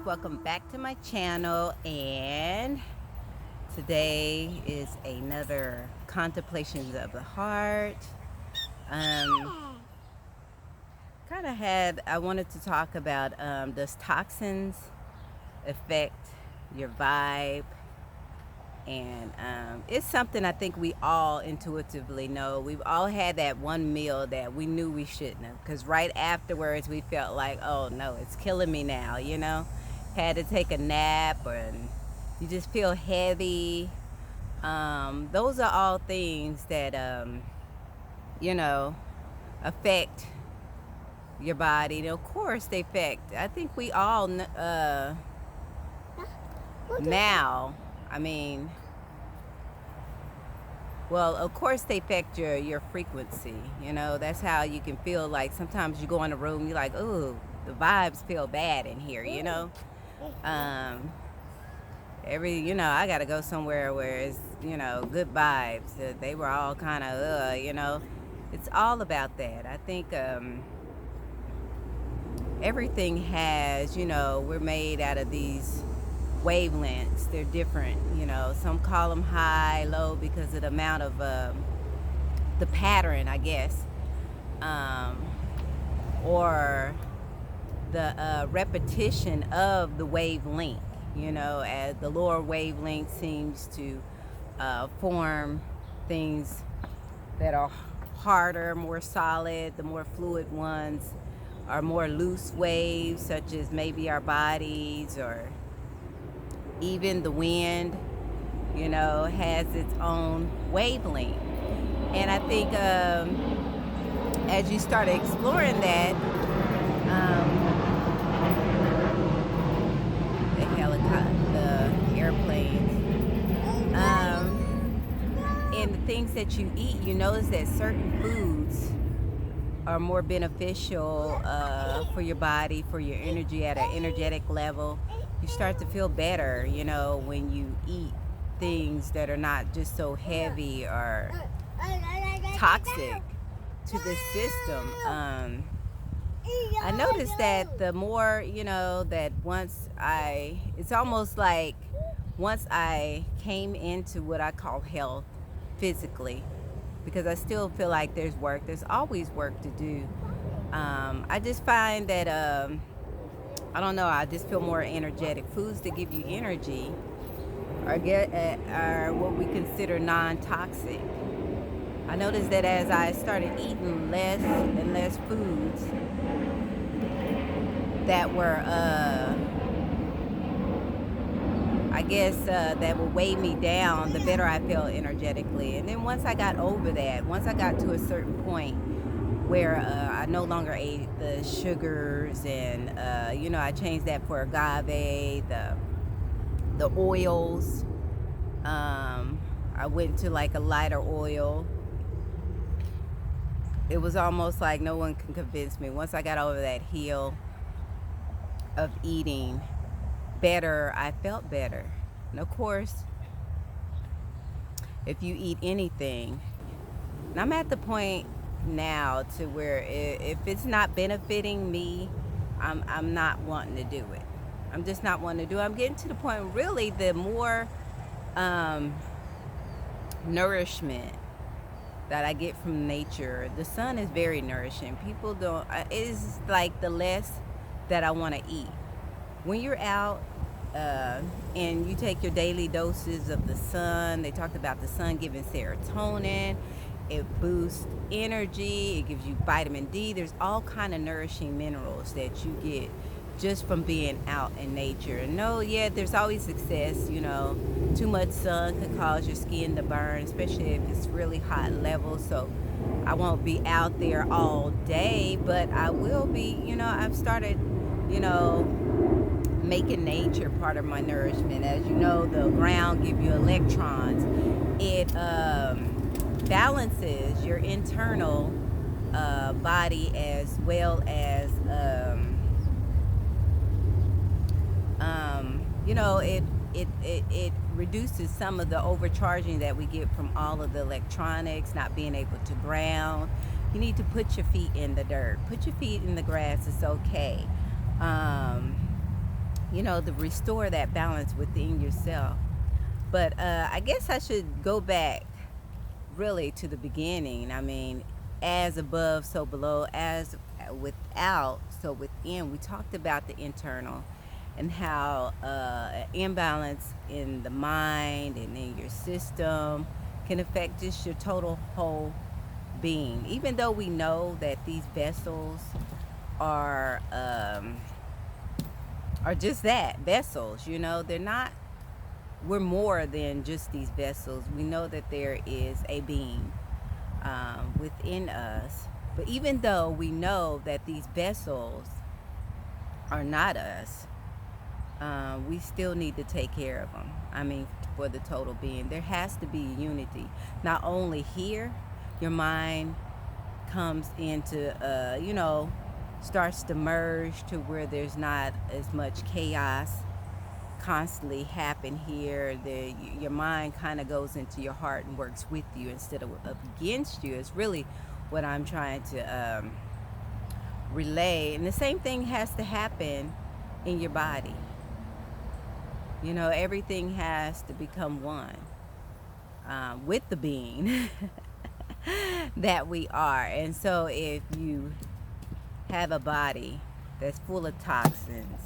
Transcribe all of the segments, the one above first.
welcome back to my channel, and today is another contemplations of the heart. I wanted to talk about does toxins affect your vibe? And it's something I think we all intuitively know. We've all had that one meal that we knew we shouldn't have, because right afterwards we felt like, oh no, it's killing me now, had to take a nap, or you just feel heavy. Those are all things that affect your body. And of course they affect, I think we all now, well, of course they affect your frequency. That's how you can feel. Like sometimes you go in a room, you're like, ooh, the vibes feel bad in here. I gotta go somewhere where it's good vibes. They were all kind of it's all about that. I think everything has, we're made out of these wavelengths. They're different. Some call them high, low, because of the amount of the pattern, I guess, or the repetition of the wavelength. As the lower wavelength seems to form things that are harder, more solid. The more fluid ones are more loose waves, such as maybe our bodies, or even the wind, has its own wavelength. And I think as you start exploring that, the airplanes, and the things that you eat, you notice that certain foods are more beneficial for your body, for your energy at an energetic level. You start to feel better, when you eat things that are not just so heavy or toxic to the system. I noticed that the more, that it's almost like once I came into what I call health physically, because I still feel like there's always work to do. I just find that, I don't know, I just feel more energetic. Foods that give you energy are what we consider non-toxic. I noticed that as I started eating less and less foods that were, that would weigh me down, the better I felt energetically. And then once I got over that, once I got to a certain point where I no longer ate the sugars, and I changed that for agave, the oils. I went to like a lighter oil. It was almost like no one can convince me. Once I got over that hill of eating better, I felt better. And of course, if you eat anything, and I'm at the point now to where if it's not benefiting me, I'm not wanting to do it. I'm just not wanting to do it. I'm getting to the point, really, the more nourishment that I get from nature. The sun is very nourishing. People don't, it's like the less that I want to eat. When you're out and you take your daily doses of the sun, they talked about the sun giving serotonin. It boosts energy. It gives you vitamin D. There's all kind of nourishing minerals that you get just from being out in nature. And no, yeah, there's always excess. Too much sun could cause your skin to burn, especially if it's really hot levels. So I won't be out there all day, but I will be. I've started, making nature part of my nourishment. As you know, the ground gives you electrons. It balances your internal body, as well as it reduces some of the overcharging that we get from all of the electronics, not being able to ground. You need to put your feet in the dirt, put your feet in the grass. It's okay. to restore that balance within yourself. But I guess I should go back really to the beginning. I mean, as above, so below, as without, so within. We talked about the internal and how imbalance in the mind and in your system can affect just your total whole being. Even though we know that these vessels are just that, vessels. They're not. We're more than just these vessels. We know that there is a being within us. But even though we know that these vessels are not us, we still need to take care of them. I mean, for the total being, there has to be unity. Not only here, your mind comes into, starts to merge to where there's not as much chaos constantly happen here. Your mind kind of goes into your heart and works with you instead of against you. It's really what I'm trying to relay. And the same thing has to happen in your body. Everything has to become one with the being that we are. And so if you have a body that's full of toxins,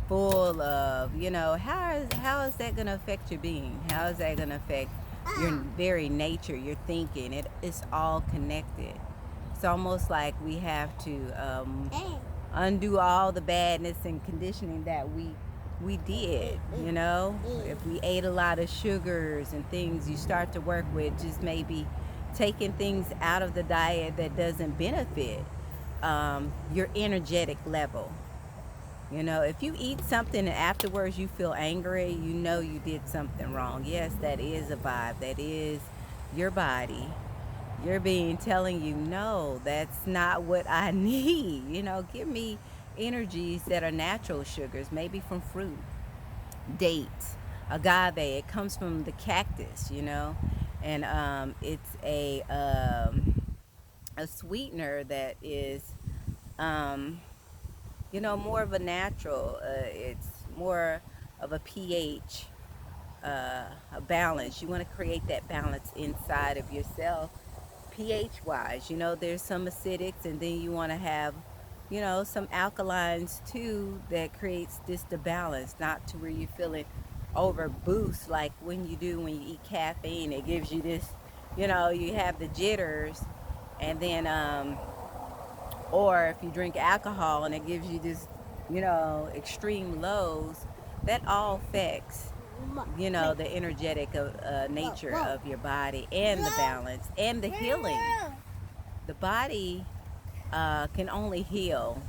full of, how is that going to affect your being? How is that going to affect your very nature, your thinking? It's all connected. It's almost like we have to undo all the badness and conditioning that we did. If we ate a lot of sugars and things, you start to work with just maybe taking things out of the diet that doesn't benefit your energetic level. If you eat something and afterwards you feel angry, you did something wrong. Yes, that is a vibe. That is your body, your being telling you, no, that's not what I need. Give me energies that are natural sugars, maybe from fruit, dates, agave. It comes from the cactus, and it's a sweetener that is more of a natural. It's more of a pH, a balance. You want to create that balance inside of yourself, pH wise. There's some acidics, and then you want to have, some alkalines too, that creates just the balance, not to where you're feeling over boost like when you eat caffeine. It gives you this, you have the jitters, and then or if you drink alcohol and it gives you this, extreme lows. That all affects, the energetic nature of your body and the balance and the healing. The body can only heal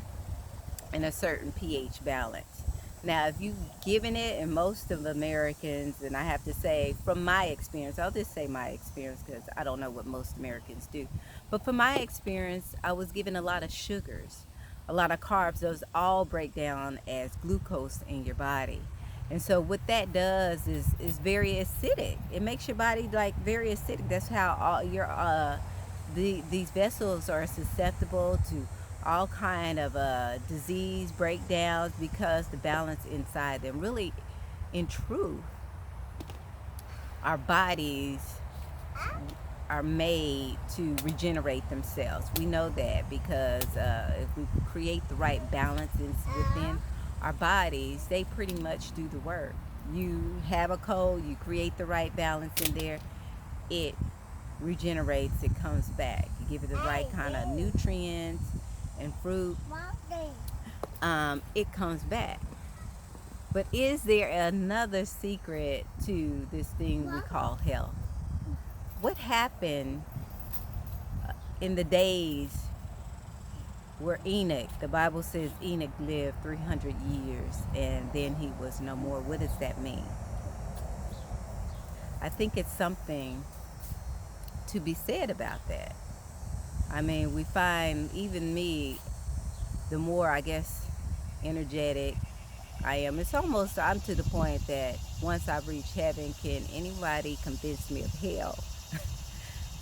in a certain pH balance. Now, if you've given it, and most of Americans, and I have to say from my experience, I'll just say my experience because I don't know what most Americans do, but from my experience, I was given a lot of sugars, a lot of carbs. Those all break down as glucose in your body. And so what that does is very acidic. It makes your body like very acidic. That's how all your these vessels are susceptible to all kind of disease breakdowns because the balance inside them. Really, in truth, our bodies are made to regenerate themselves. We know that because if we create the right balance within our bodies, they pretty much do the work. You have a cold, you create the right balance in there, it regenerates, it comes back. You give it the right kind of nutrients and fruit, it comes back. But is there another secret to this thing we call health? What happened in the days where Enoch, the Bible says Enoch lived 300 years and then he was no more? What does that mean? I think it's something to be said about that. I mean, we find, even me, the more, I guess, energetic I am, it's almost, I'm to the point that once I reach heaven, can anybody convince me of hell?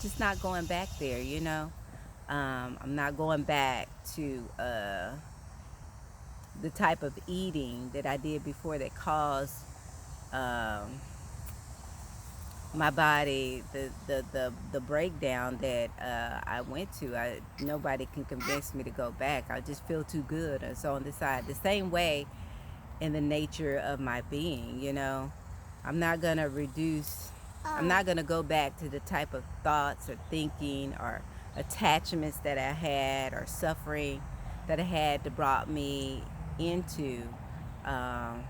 Just not going back there. I'm not going back to the type of eating that I did before that caused my body the breakdown that I went to. Nobody can convince me to go back. I just feel too good. And so on the side, the same way in the nature of my being, you know, I'm not gonna reduce. I'm not gonna go back to the type of thoughts or thinking or attachments that I had or suffering that I had that brought me into um,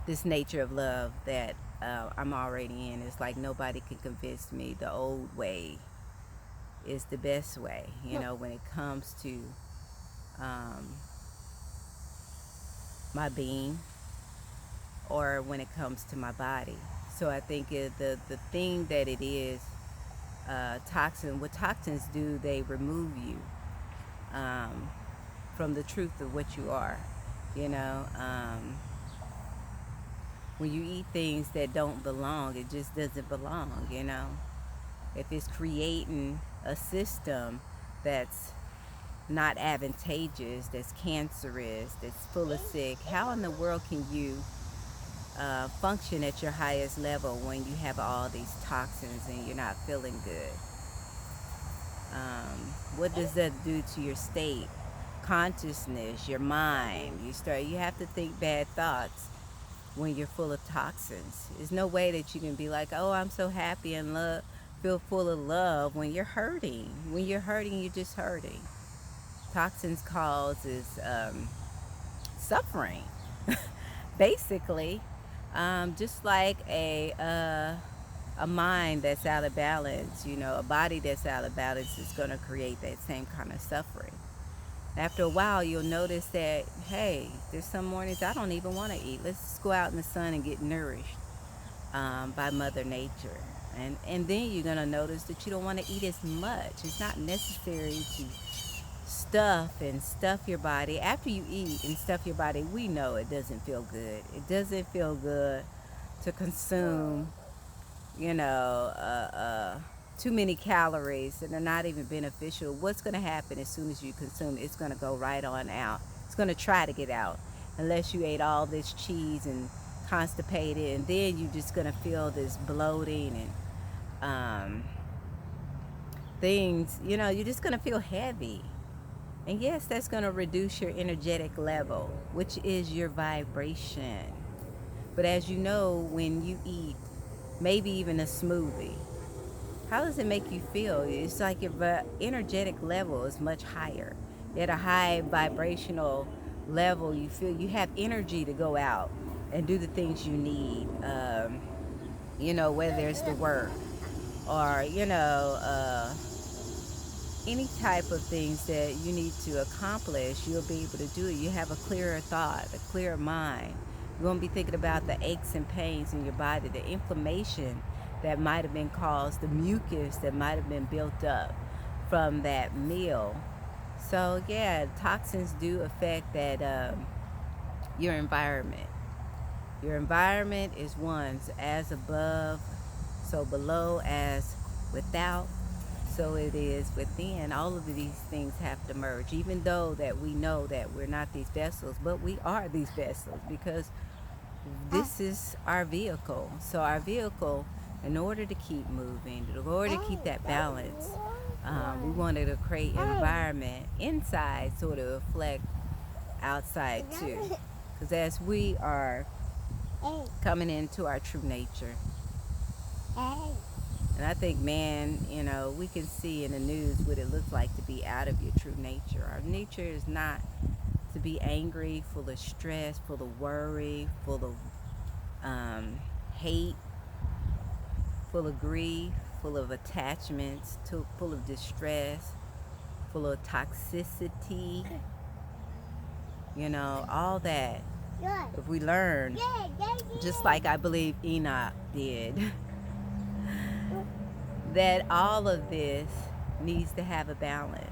this nature of love that I'm already in. It's like nobody can convince me the old way is the best way, you know, when it comes to um, my being or when it comes to my body. So I think the thing that it is, what toxins do, they remove you um, from the truth of what you are, you know. When you eat things that don't belong, it just doesn't belong, you know. If it's creating a system that's not advantageous, that's cancerous, that's full of sick, how in the world can you function at your highest level when you have all these toxins and you're not feeling good? What does that do to your state, consciousness, your mind? You have to think bad thoughts when you're full of toxins. There's no way that you can be like, oh, I'm so happy and love, feel full of love when you're hurting. When you're hurting, you're just hurting. Toxins causes suffering, basically. Just like a mind that's out of balance, you know, a body that's out of balance is going to create that same kind of suffering. After a while, you'll notice that, hey, there's some mornings I don't even want to eat. Let's just go out in the sun and get nourished by Mother Nature. And then you're going to notice that you don't want to eat as much. It's not necessary to stuff your body. After you eat and stuff your body, we know it doesn't feel good. It doesn't feel good to consume, you know, too many calories that are not even beneficial. What's going to happen as soon as you consume it? It's going to go right on out. It's going to try to get out unless you ate all this cheese and constipated, and then you're just going to feel this bloating and things, you know, you're just going to feel heavy. And yes, that's going to reduce your energetic level, which is your vibration. But as you know, when you eat maybe even a smoothie, how does it make you feel? It's like your energetic level is much higher. At a high vibrational level, you feel you have energy to go out and do the things you need. You know, whether it's the work or, you know, any type of things that you need to accomplish, you'll be able to do it. You have a clearer thought, a clearer mind. You won't be thinking about the aches and pains in your body, the inflammation that might have been caused, the mucus that might have been built up from that meal. So yeah, toxins do affect that your environment. Your environment is one, as above, so below, as without, so it is within. All of these things have to merge, even though that we know that we're not these vessels, but we are these vessels because this is our vehicle. So our vehicle, in order to keep moving, in order to keep that balance, we wanted to create an environment inside sort of reflect outside too. Because as we are coming into our true nature, and I think, man, you know, we can see in the news what it looks like to be out of your true nature. Our nature is not to be angry, full of stress, full of worry, full of hate, full of grief, full of attachments, full of distress, full of toxicity. You know, all that. If we learn, just like I believe Enoch did, that all of this needs to have a balance.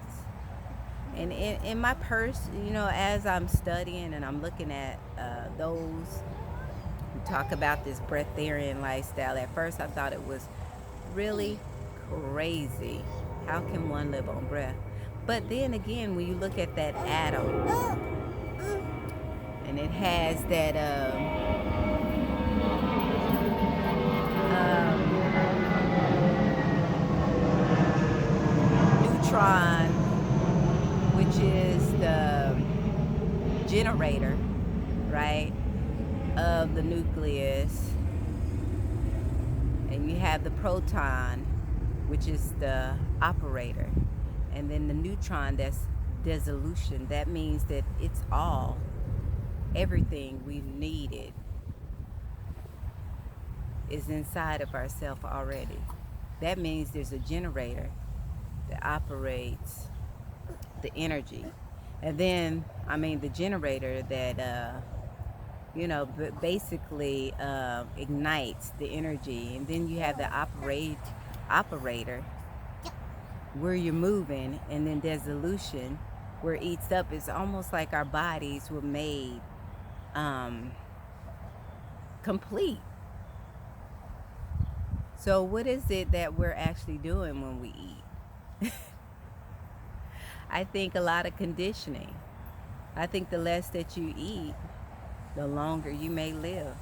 And in my purse, you know, as I'm studying and I'm looking at those who talk about this breatharian lifestyle, at first I thought it was really crazy. How can one live on breath? But then again, when you look at that atom, and it has that neutron, which is the generator, right, of the nucleus, and you have the proton, which is the operator, and then the neutron, that's dissolution. That means that it's all, everything we needed is inside of ourselves already. That means there's a generator that operates the energy, and then the generator that basically ignites the energy, and then you have the operator where you're moving, and then dissolution where it eats up. It's almost like our bodies were made complete. So what is it that we're actually doing when we eat? I think a lot of conditioning. I think the less that you eat, the longer you may live,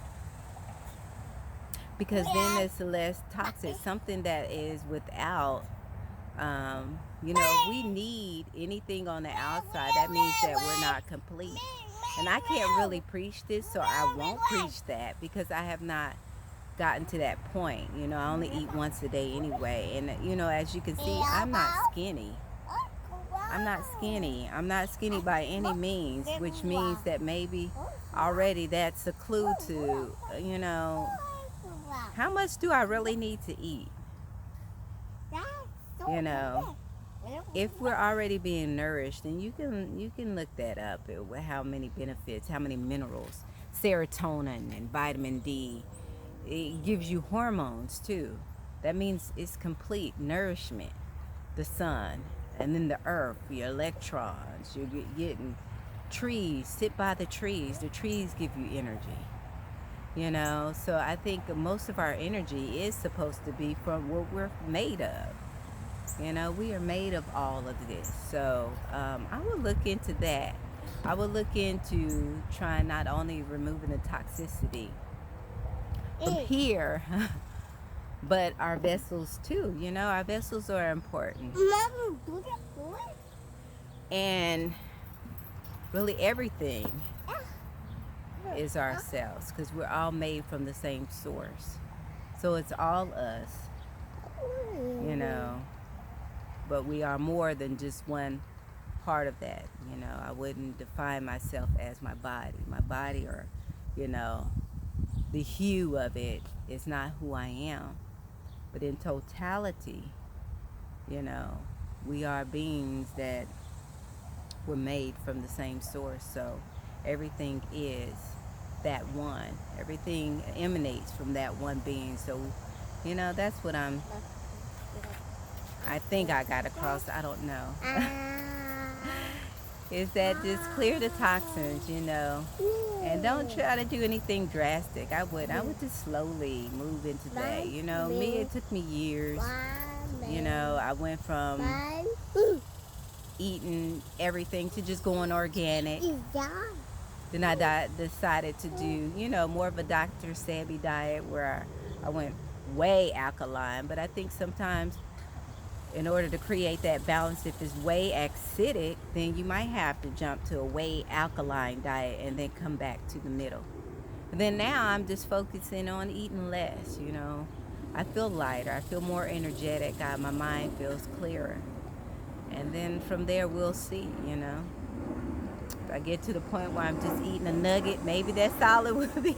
because then it's less toxic. Something that is without if we need anything on the outside, that means that we're not complete. And I can't really preach this, so I won't preach that, because I have not gotten to that point. I only eat once a day anyway, and as you can see, I'm not skinny. I'm not skinny by any means, which means that maybe already that's a clue to, how much do I really need to eat? If we're already being nourished, then you can look that up, how many benefits, how many minerals, serotonin and vitamin D. It gives you hormones too. That means it's complete nourishment. The sun, and then the earth, your electrons. You're getting trees. Sit by the trees. The trees give you energy. So I think most of our energy is supposed to be from what we're made of. We are made of all of this. So I would look into that. I would look into trying not only removing the toxicity from here, but our vessels too. Our vessels are important. And really everything is ourselves, because we're all made from the same source. So it's all us, but we are more than just one part of that. I wouldn't define myself as my body. My body, or the hue of it, is not who I am. But in totality, we are beings that were made from the same source. So everything is that one. Everything emanates from that one being. So, that's what I think I got across. I don't know. Is that just clear the toxins, and don't try to do anything drastic. I would just slowly move into that. Me, it took me years. I went from eating everything to just going organic. Then I decided to do, more of a Dr. Sebi diet, where I went way alkaline. But I think sometimes, in order to create that balance, if it's way acidic, then you might have to jump to a way alkaline diet and then come back to the middle. And then now I'm just focusing on eating less. I feel lighter. I feel more energetic. My mind feels clearer. And then from there, we'll see, If I get to the point where I'm just eating a nugget, maybe that's all it will be.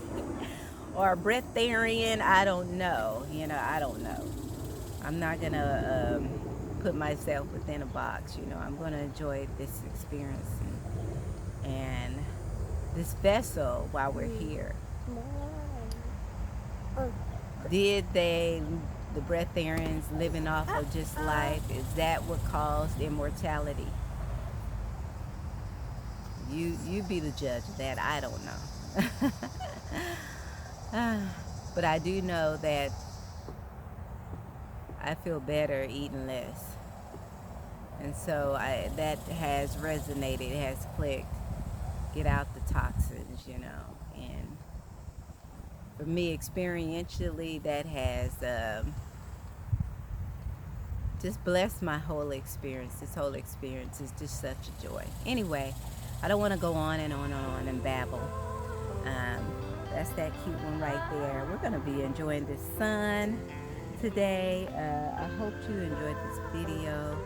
Or a breatharian, I don't know. I don't know. I'm not going to put myself within a box. I'm going to enjoy this experience and this vessel while we're here. Did the breatharians living off of just life, is that what caused immortality? You be the judge of that. I don't know. But I do know that I feel better eating less. And so that has resonated, it has clicked. get out the toxins, you know. And for me, experientially, that has just blessed my whole experience. This whole experience is just such a joy. Anyway, I don't want to go on and on and on and babble. That's that cute one right there. We're going to be enjoying the sun today. I hope you enjoyed this video.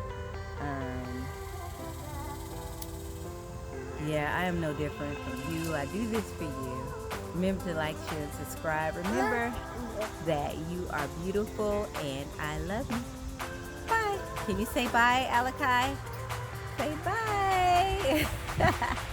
Yeah, I am no different from you. I do this for you. Remember to like, share, and subscribe. Remember that you are beautiful and I love you. Bye. Can you say bye, Alakai? Say bye.